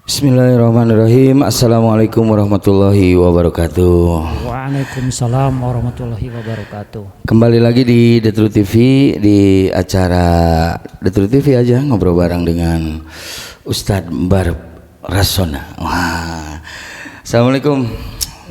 Bismillahirrahmanirrahim. Assalamualaikum warahmatullahi wabarakatuh. Waalaikumsalam warahmatullahi wabarakatuh. Kembali lagi di Detru TV, di acara Detru TV aja ngobrol bareng dengan Ustadz Barep Rasona. Wah. Assalamualaikum.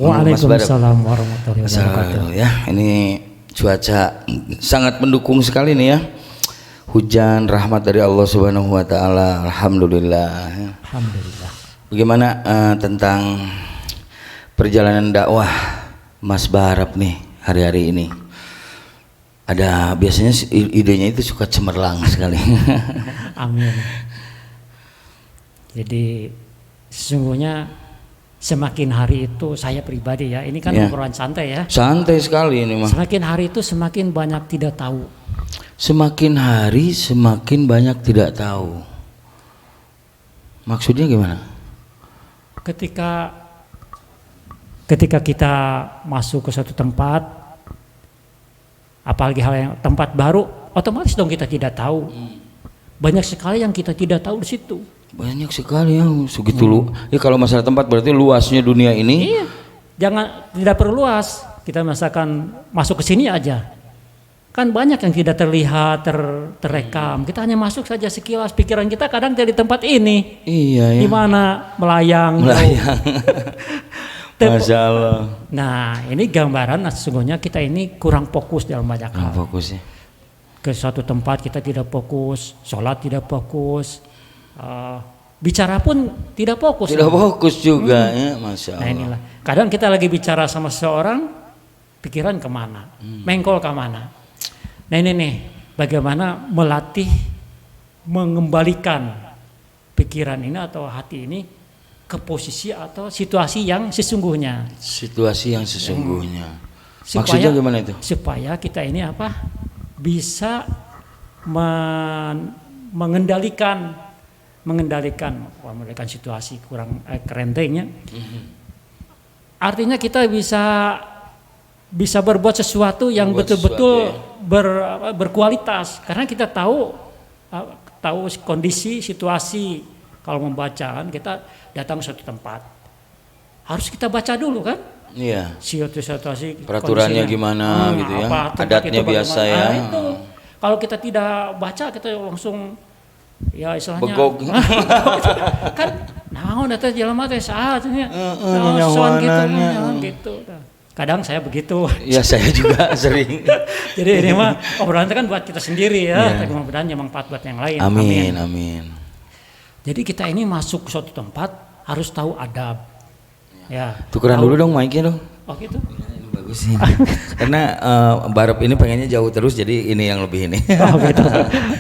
Waalaikumsalam warahmatullahi wabarakatuh. Ya, ini cuaca sangat mendukung sekali nih ya. Hujan rahmat dari Allah Subhanahu wa taala. Alhamdulillah. Alhamdulillah. Bagaimana tentang perjalanan dakwah Mas Barep nih hari-hari ini? Ada biasanya idenya itu suka cemerlang sekali. Amin. Jadi sesungguhnya semakin hari itu saya pribadi ya, ini kan obrolan santai ya. Santai sekali ini mah. Semakin hari itu semakin banyak tidak tahu. Semakin hari semakin banyak tidak tahu. Maksudnya gimana? Ketika kita masuk ke suatu tempat, apalagi hal yang tempat baru, otomatis dong kita tidak tahu. Banyak sekali yang kita tidak tahu di situ. Banyak sekali yang segitu lu. Ya kalau masalah tempat berarti luasnya dunia ini. Iya. Tidak perlu luas. Kita misalkan masuk ke sini aja. Kan banyak yang tidak terlihat, terekam. Kita hanya masuk saja sekilas, pikiran kita kadang dari tempat ini. Iya ya. Di mana melayang. Masya Allah. Nah ini gambaran sesungguhnya kita ini kurang fokus dalam banyak hal. Fokus ya. Ke suatu tempat kita tidak fokus, sholat tidak fokus, bicara pun tidak fokus. Tidak fokus juga ya, Masya Allah. Nah inilah. Kadang kita lagi bicara sama seorang, pikiran kemana, mengkol kemana. Nah ini nih, bagaimana melatih mengembalikan pikiran ini atau hati ini ke posisi atau situasi yang sesungguhnya. Situasi yang sesungguhnya. Maksudnya gimana itu? Supaya kita ini apa? Bisa mengendalikan situasi kurang kerentengnya. Artinya kita bisa berbuat sesuatu yang betul-betul berkualitas karena kita tahu kondisi situasi. Kalau membaca kita datang ke suatu tempat harus kita baca dulu kan. Iya. Situasi peraturannya gimana gitu ya. Adatnya biasa ya. Nah, itu kalau kita tidak baca kita langsung ya istilahnya begok. Kan naon eta jelema teh saatnya. Gitu. Kadang saya begitu. Ya saya juga sering. Jadi ini mah obrolan itu kan buat kita sendiri ya, tapi mudah-mudahan manfaat buat yang lain. Amin. Jadi kita ini masuk ke suatu tempat harus tahu adab. Ya. Tukeran dulu dong mic-nya dong. Oh gitu. Ini bagus sih. Karena Barep ini pengennya jauh terus jadi ini yang lebih ini. Oh gitu.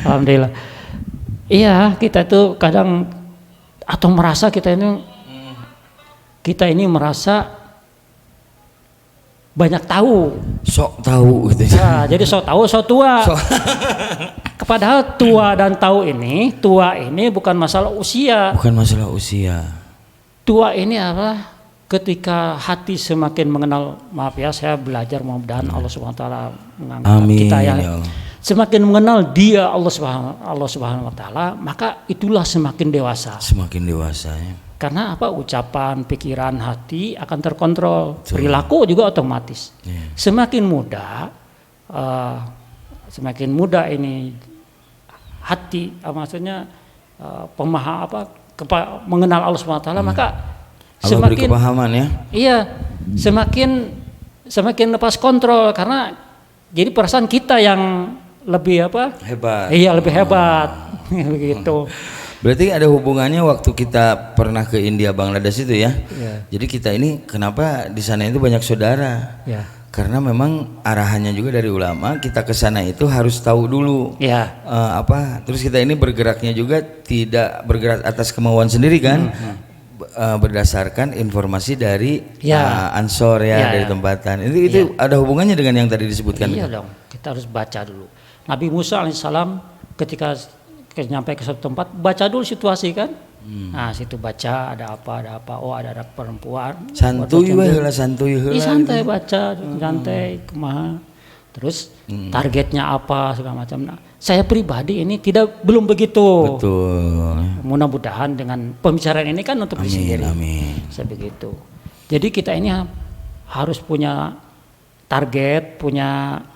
Alhamdulillah. Iya, kita tuh kadang atau merasa kita ini merasa banyak tahu, sok tahu gitu ya. Jadi sok tahu, sok tua. Padahal tua dan tahu ini, tua ini bukan masalah usia. Bukan masalah usia. Tua ini adalah ketika hati semakin mengenal, maaf ya, saya belajar mudah-mudahan Allah Subhanahu wa taala mengangkat kita yang semakin mengenal Dia Allah Subhanahu wa taala, maka itulah semakin dewasa. Semakin dewasa ya. Karena apa? Ucapan, pikiran, hati akan terkontrol. Perilaku juga otomatis. Semakin muda ini hati, maksudnya mengenal Allah Subhanahu wa taala, maka semakin kepahaman ya. Iya, semakin lepas kontrol karena jadi perasaan kita yang lebih hebat. Iya, lebih hebat. Begitu. Berarti ada hubungannya waktu kita pernah ke India Bangladesh itu ya. Jadi kita ini kenapa di sana itu banyak saudara? Ya. Karena memang arahannya juga dari ulama, kita ke sana itu harus tahu dulu. Ya. Terus kita ini bergeraknya juga tidak bergerak atas kemauan sendiri kan. Berdasarkan informasi dari Ansor dari tempatan. Itu ada hubungannya dengan yang tadi disebutkan. Iya dong. Kita harus baca dulu. Nabi Musa alaihissalam ketika nyampe ke suatu tempat baca dulu situasi kan. Nah situ baca ada apa oh ada perempuan santuy heula santai baca santai kumaha terus targetnya apa segala macam. Nah, saya pribadi ini belum begitu. Betul. Mudah-mudahan dengan pembicaraan ini kan untuk diri sendiri. Amin. Saya begitu. Jadi kita ini harus punya target, punya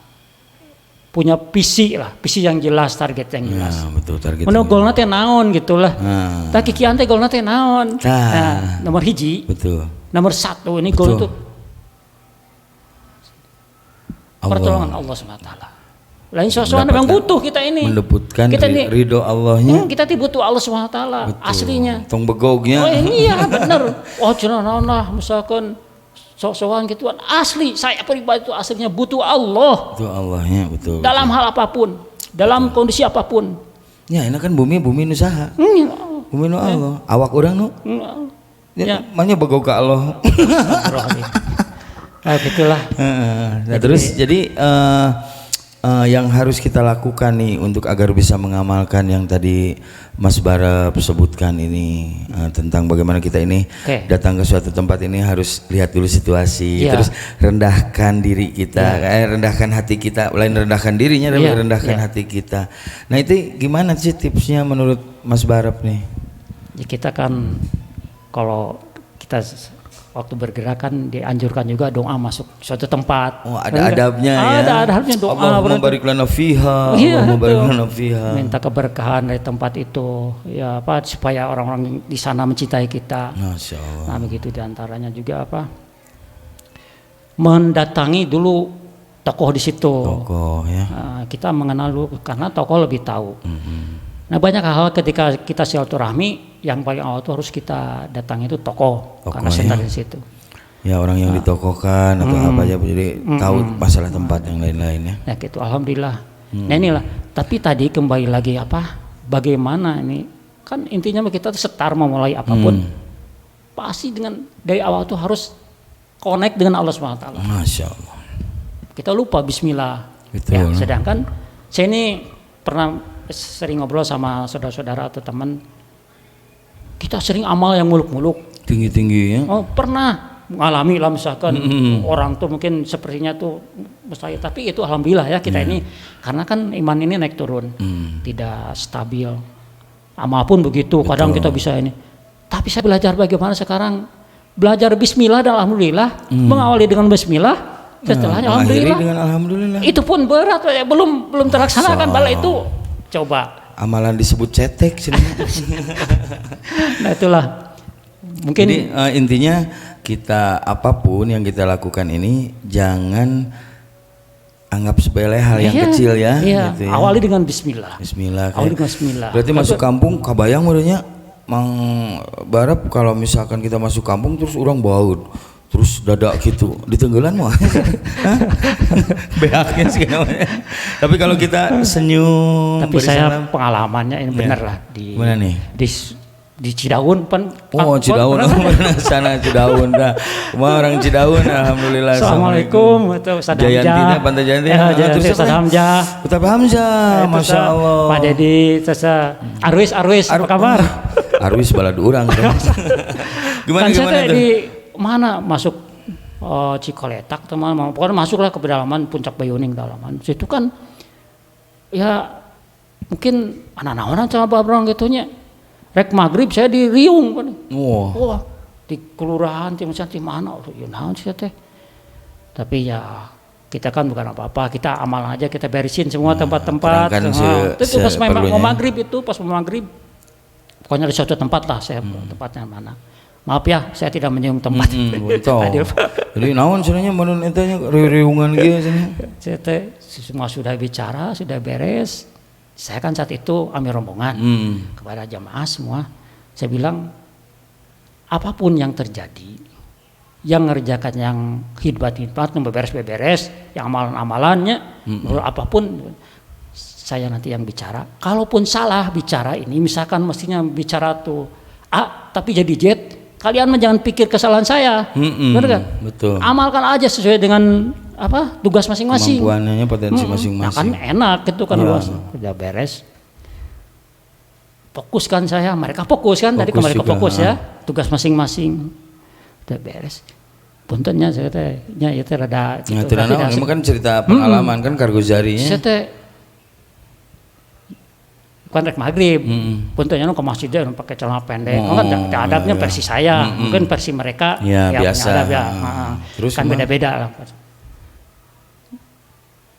visi lah, visi yang jelas, target yang jelas. Nah, betul, target. Mana golna teh naon gitulah. Tak kikian teh golna teh naon. Nah, nomor hiji. Betul. Nomor 1 ini gol itu pertolongan Allah SWT. Lain sesuatu yang butuh kita ini. Mendapatkan kita ridho Allahnya. Kita butuh Allah SWT aslinya. Tong begognya. Oh iya bener. Oh cenah naon lah misalkan sok-sokan gituan asli, saya pribadi itu aslinya butuh Allah. Butuh Allahnya, betul. Dalam hal apapun, dalam kondisi apapun. Ya, ini kan bumi nusaha. Bumi nu Allah. Awak orang nu. Ya, makanya begog ke Allah. Nah, gitulah. Nah, terus jadi yang harus kita lakukan nih untuk agar bisa mengamalkan yang tadi Mas Bara sebutkan ini tentang bagaimana kita ini datang ke suatu tempat ini harus lihat dulu situasi, terus rendahkan diri kita, rendahkan hati kita, lain rendahkan dirinya tapi rendahkan hati kita. Nah itu gimana sih tipsnya menurut Mas Barap nih? Ya, kita kan kalau kita waktu bergerak kan dianjurkan juga doa masuk suatu tempat. Oh, ada adabnya ya. Ada adabnya doa. Allahumma barik lana fiha. Allahumma barik lana fiha. Minta keberkahan dari tempat itu. Ya apa supaya orang-orang di sana mencintai kita. Masya Allah. Nah begitu diantaranya juga apa? Mendatangi dulu tokoh di situ. Tokoh ya. Nah, kita mengenal dulu karena tokoh lebih tahu. Nah banyak hal ketika kita silaturahmi yang paling awal itu harus kita datang itu tokoh karena senter di situ. Ya orang yang ditokohkan atau apa aja jadi tahu masalah tempat yang lain-lain ya. Ya gitu alhamdulillah. Nah inilah. Tapi tadi kembali lagi apa? Bagaimana ini? Kan intinya kita setar memulai apapun. Pasti dengan dari awal tuh harus connect dengan Allah SWT. Masya Allah. Kita lupa Bismillah. Betul. Ya, sedangkan saya ini pernah sering ngobrol sama saudara-saudara atau teman, kita sering amal yang muluk-muluk tinggi-tinggi ya. Oh pernah mengalami lah misalkan orang tuh mungkin sepertinya tuh mustahil, tapi itu alhamdulillah ya kita ini karena kan iman ini naik turun, tidak stabil. Amal pun begitu. Betul. Kadang kita bisa ini, tapi saya belajar bagaimana sekarang belajar Bismillah dan alhamdulillah, mengawali dengan Bismillah, setelahnya alhamdulillah. Dengan alhamdulillah. Itu pun berat ya, belum terlaksanakan bala itu. Coba amalan disebut cetek nah itulah mungkin. Jadi intinya kita apapun yang kita lakukan ini jangan anggap sepele hal yang kecil ya, gitu ya. Awali dengan Bismillah. Awali dengan Bismillah. Berarti masuk kampung kabayang menurutnya Mang Barap kalau misalkan kita masuk kampung terus orang baut terus dadak gitu ditenggelan mah beaknya sih namanya. Tapi kalau kita senyum, tapi saya pengalamannya ini benar lah di mana nih di Cidaun pan. Oh Cidaun, sana Cidaun dah. Orang Cidaun alhamdulillah. Assalamualaikum itu Ustaz Hamzah. Jayantina Pantai Jayantina. Terus Ustaz Hamzah. Ustaz Hamzah, Masya Allah. Pak Dedi, Tasa Arwis apa kabar? Arwis balad urang. Gimana itu? Di mana masuk Cikoletak teman-teman, pokoknya masuklah ke pedalaman Puncak Bayuning dalaman. Situ kan ya mungkin anak-anak sama babrang gitunya. Rek maghrib saya di Riung kan. Wah, di kelurahan di mana? Ya naon sih teh. Tapi ya kita kan bukan apa-apa, kita amal aja, kita beresin semua tempat-tempat. Itu pas mau maghrib itu, pas mau maghrib, pokoknya di suatu tempat lah saya tempatnya mana. Maaf ya, saya tidak menyinggung tempat. Jadi naon sebenarnya menurut entenya riungan gitu saya semua sudah bicara, sudah beres. Saya kan saat itu ambil rombongan kepada jamaah semua. Saya bilang apapun yang terjadi, yang ngerjakan yang hidbat-hidbat, yang beberes-beberes, yang amalan-amalannya, apapun saya nanti yang bicara. Kalaupun salah bicara ini, misalkan mestinya bicara tuh A tapi jadi Z. Kalian jangan pikir kesalahan saya, benar kan? Betul. Amalkan aja sesuai dengan apa tugas masing-masing. Kemampuannya, potensi masing-masing. Nah, kan enak gitu kan, udah beres. Fokuskan saya, mereka fokus kan? Tadi kembali ke fokus ya, tugas masing-masing. Udah beres. puntennya saya teh nya ieu teh rada Nah, gitu. ini kan cerita pengalaman kan Kargozarinya. Saya teh bukan rek maghrib, puntennya nu ke masjid nu pakai celana pendek. Kan adabnya versi saya, mungkin versi mereka ya biasa. Adab ya. Terus kan beda-beda lah.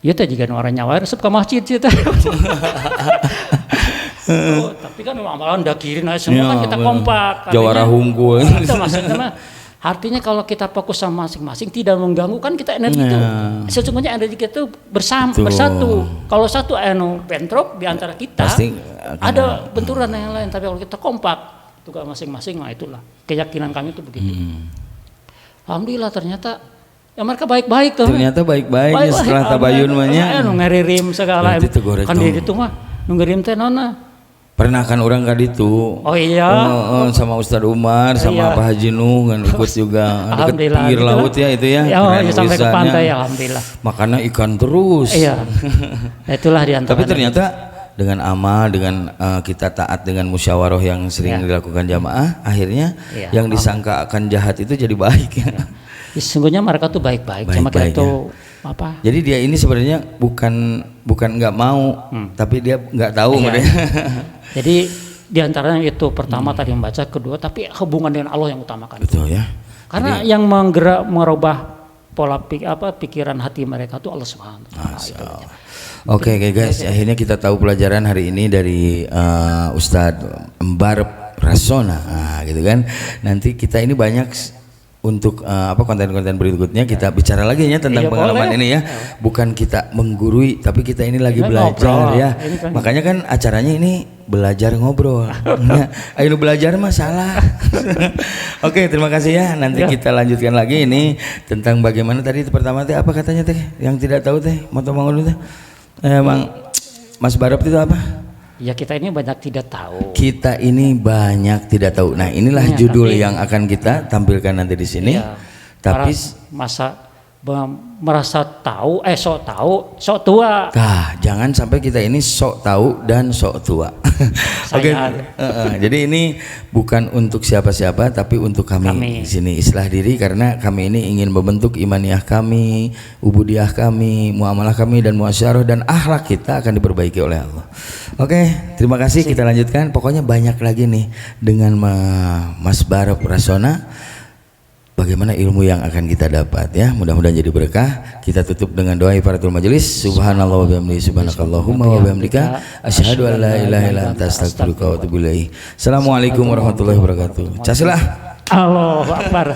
Ieu teh jiga nu orang nyawa resep ka masjid sih teh. Tapi kan amalan dakirin aja semua kan kita kompak. Jawara hungkul. Itu maksudnya mah. Artinya kalau kita fokus sama masing-masing tidak mengganggu kan kita energi itu sesungguhnya energi kita itu bersatu. Kalau satu anu bentrok di antara kita pasti ada benturan yang lain, tapi kalau kita kompak juga masing-masing, nah itulah keyakinan kami itu begitu. Alhamdulillah ternyata ya mereka baik-baik tuh. Ternyata baik-baik setelah tabayun mahnya. Anu ngeririm segala kan di itu mah ngirim teh nona. Pernah kan orang kaditu. Oh iya. Sama Ustadz Umar, sama Pak Haji Nuh kan ikut juga. Dekat pinggir laut ya itu ya. Ya sampai ke pantai alhamdulillah. Makanya ikan terus. Iya. Itulah di antara. Tapi ternyata dengan amal, dengan kita taat dengan musyawarah yang sering dilakukan jamaah, akhirnya yang disangka akan jahat itu jadi baik. Sesungguhnya mereka tuh baik-baik, cuma kita tuh apa? Jadi dia ini sebenarnya bukan nggak mau, tapi dia nggak tahu. Jadi diantaranya itu pertama tadi membaca, kedua tapi hubungan dengan Allah yang utamakan. Betul ya. Karena yang merubah pola pikiran hati mereka itu Allah Subhanahu wa taala. Oke guys, akhirnya kita tahu pelajaran hari ini dari Ustadz Mbarep Rasona, gitu kan. Nanti kita ini banyak untuk konten-konten berikutnya kita bicara lagi ya tentang pengalaman ini ya. Bukan kita menggurui, tapi kita ini lagi belajar ya. Makanya kan acaranya ini belajar ngobrol. Ayo belajar mah salah. Oke, terima kasih ya. Nanti kita lanjutkan lagi ini tentang bagaimana tadi pertama teh apa katanya teh yang tidak tahu teh moto-moto teh. Emang Mas Barep itu apa? Ya kita ini banyak tidak tahu. Kita ini banyak tidak tahu. Nah inilah judul yang akan kita tampilkan nanti di sini. Ya, tapi merasa tahu, sok tahu, sok tua. Jangan sampai kita ini sok tahu dan sok tua. Oke. Jadi ini bukan untuk siapa-siapa, tapi untuk kami di sini islah diri, karena kami ini ingin membentuk imaniyah kami, ubudiyah kami, muamalah kami dan muasyarah dan akhlak kita akan diperbaiki oleh Allah. Oke, terima kasih. Kita lanjutkan. Pokoknya banyak lagi nih dengan Mas Barep Rasona. Bagaimana ilmu yang akan kita dapat ya, mudah-mudahan jadi berkah. Kita tutup dengan doa ifaratul majelis. Subhanallah wa bihamdihi, subhanakallahumma wa bihamdika, asyhadu an la ilaha illa anta astaghfiruka wa atubu ilaik. Assalamualaikum warahmatullahi wabarakatuh. Casilah. Allahu akbar.